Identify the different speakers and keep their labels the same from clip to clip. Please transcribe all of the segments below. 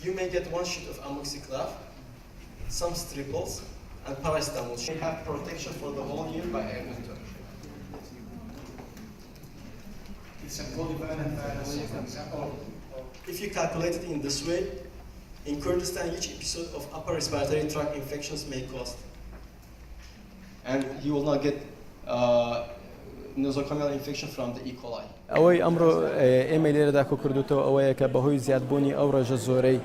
Speaker 1: you may get one sheet of amoxiclav, some strepsils, and paracetamol. You have protection for the whole year by air winter.
Speaker 2: It's a polyvalent virus.
Speaker 1: If you calculate it in this way, in Kurdistan, each episode of upper respiratory tract infections may cost. And you will not get nosocomial infection from the E. coli.
Speaker 3: ئەوەی ئەمڕۆ ئێمە لێرەدا کۆکردوتەوە ئەوەیە کە بەهۆی زیادبوونی ئەو ڕێژە زۆرەی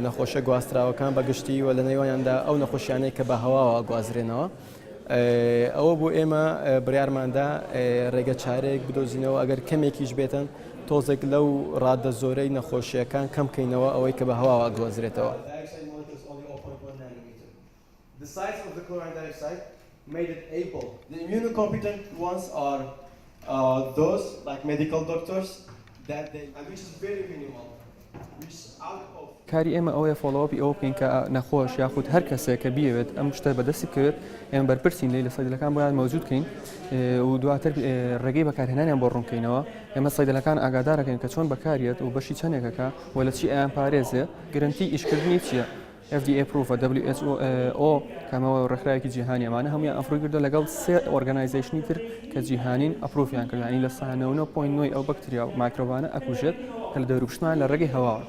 Speaker 3: نەخۆشە گواستراوەکان بەگشتی و لە نێوانیاندا ئەو نەخۆشیانەی کە بە هەواوە گوازرێنەوە ئەوە بۆ ئێمە بڕیارماندا ڕێگە چارەیەک بدۆزینەوە ئەگەر کەمێکیش بێتن تۆزێک لەو ڕادە زۆرەی نەخۆشیەکان کەم بکەینەوە ئەوەی کە بە هەواوە گوازرێتەوە.
Speaker 1: The size of the chlorine dioxide made it able. The immunocompetent ones are those like medical doctors that they, which is very minimal, which is out of.
Speaker 4: کاری ئێمە ئەوەیە فۆڵۆپی ئەوە بکەین کە نەخۆش یاخود هەر کەسێک کە بیەوێت ئەم شتە بەدەستی کرد ئێمە بەرپرسین لە سەیدەلەکان بۆیان مەوجود بکەین و دواتر ڕێگەی بەکارهێنانیان بۆ ڕوونکەینەوە ئێمە سەیدەلەکان ئاگادارەکەین کە چۆن بەکارێت و بەشی چەندێکەکە و لە چی ئەیان پارێزێ گرنتی ئیشکردنی چییە؟ FDA proof WHO کەمەوە ڕێکخراوێکی جیهانی ئەمانە هەمویان ئەفڕووی کردو لەگەڵ سێ ئۆرگانایزیشنی تر کە جیهانین ئەپرۆفیان کرد ینی لە سانەوە پۆین نۆی ئەو بەکتریا و مایکرۆبانە ئەکوژێت کە لە دەوروپشتمان لە ڕێگەی هەواوە.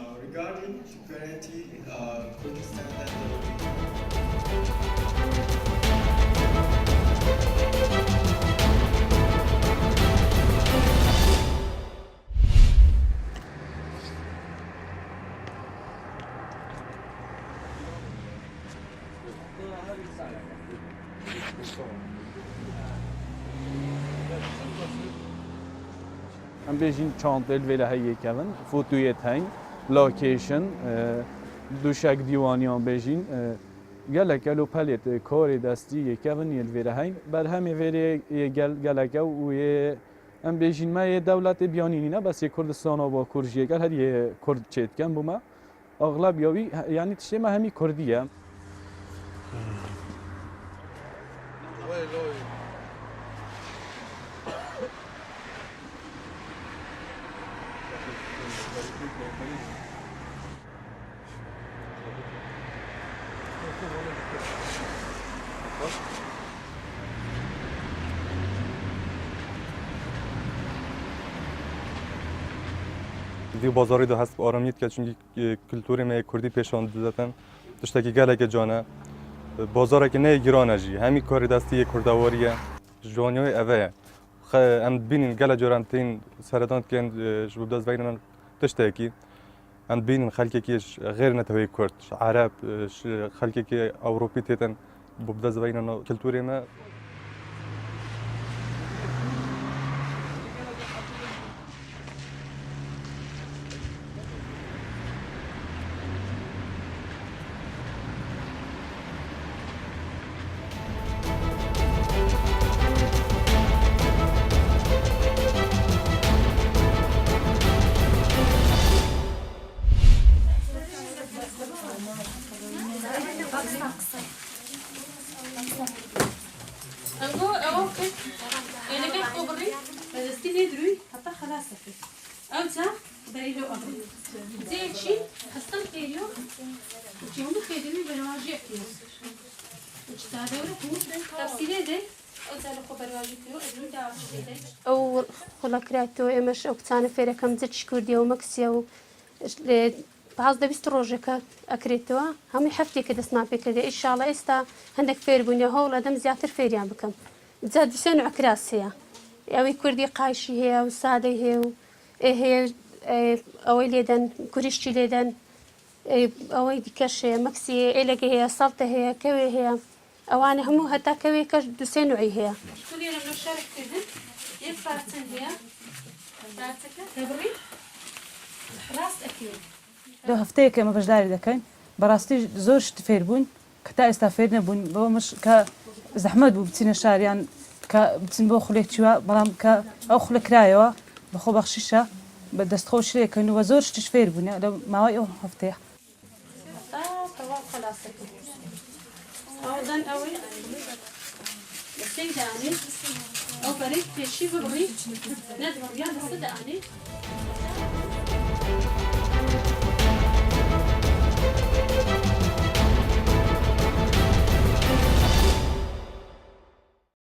Speaker 5: ام بیشین چانتل ولی هایی کردن فوتویت هاین لوکیشن دوشک دیوانیان بیشین گلکلو پلیت کاری دستی کردن یل ولی هاین بر همه ولی گلکو و ام بیشین ما یه دولت بیانی نه بس یه کردستان و با کردیه گر هر یه کرد چیت کن بوما اغلب یاوی یعنی تشی ما همی کردیه.
Speaker 6: دی بازاری ده هست آرامیت که چون کلتوری می کردی پیشان دادن دشتکی گله که جانه بازاره که نه گرانه جی همی کاری دستی کردواریه جوانیای اوه ام بینین گله جرانتین سردان کن شباب دست بگیرن دشتکی ام بینین خلکی که غیر نتوی کرد عرب خلکی که اروپی تیتن باب دست بگیرن کلتوری ما
Speaker 7: أو خلاكراتو إمش أو كتانة فيرا كم زت شكوردي أو مكسيا و بعض دبست روجك أكريتوا هم يحفتي كده سنابي كده إن شاء الله إستا عندك فير بنيا هول أدم زياتر فير يعني بكم زاد بسنو أكراس هي أو كردي قايشي هي وسادة هي هي أو ليدن كوريشتي ليدن أو ديكش مكسي إلقي هي صلته هي كوي هي أو أنا همو هتا كوي كش دوسين وعي هي. كل يوم نشارك كذا يفرتن هي. فرتك تبري راس أكيد.
Speaker 8: لو هفتيك ما بجداري دكين براستي زورش تفيربون كتا استفيدنا بون بمش ك زحمة بتسين الشهر يعني ك بتسين بأخلك شوا برام ك أخلك رايوا بخو بخشيشة بدست خوش ليك إنه وزورش تفيربون يعني لو ما وياه هفتيه.
Speaker 7: خلاص أوزان أوي السيدة أو بريك في شيء بريك ندور يا الصدق